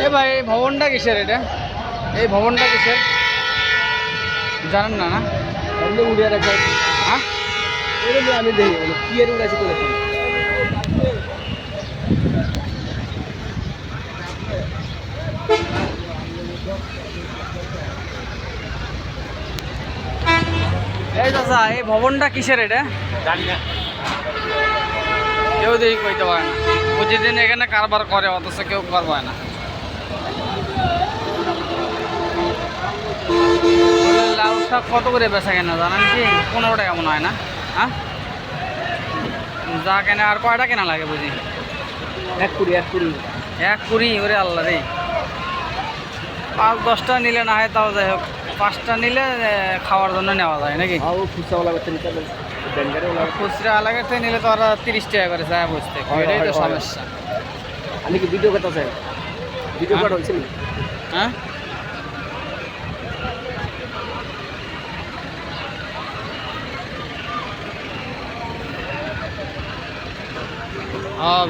এ ভাই এই ভবনটা কিসের এটা? এই ভবনটা কিসের জানেন না? না উড়িয়ে রাখা। হ্যাঁ আমি দেখি কি এর উড়াইছি করে এই চাচা এই ভবনটা কিসের এটা? জানি না। কেউ দেখি কইতে পারে না। প্রতিদিন এখানে কারবার করে অথচ কেউ পারবে না। লাউ শাক কত করে বেচা কেনা জানেন কি? 15 টাকা মনে হয় না? হ্যাঁ যা কেনা আর কয়টা কেনা লাগে বুঝি? 1 কুড়ি 1 কুড়ি ওরে আল্লাহ রে। 5-10টা নিলে না হয় তাও যাই হোক, 5টা নিলে খাওয়ার জন্য নেওয়া যায় নাকি? খুচরা লাগছে খুচরা আলাদা থেকে নিলে তো ওরা 30 টাকা করে যায় বুঝতে, এটাই তো সমস্যা। আমি কি ভিডিও কথা চাই? ভিডিও করা হয়েছিল? হ্যাঁ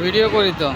ভিডিও করি তো।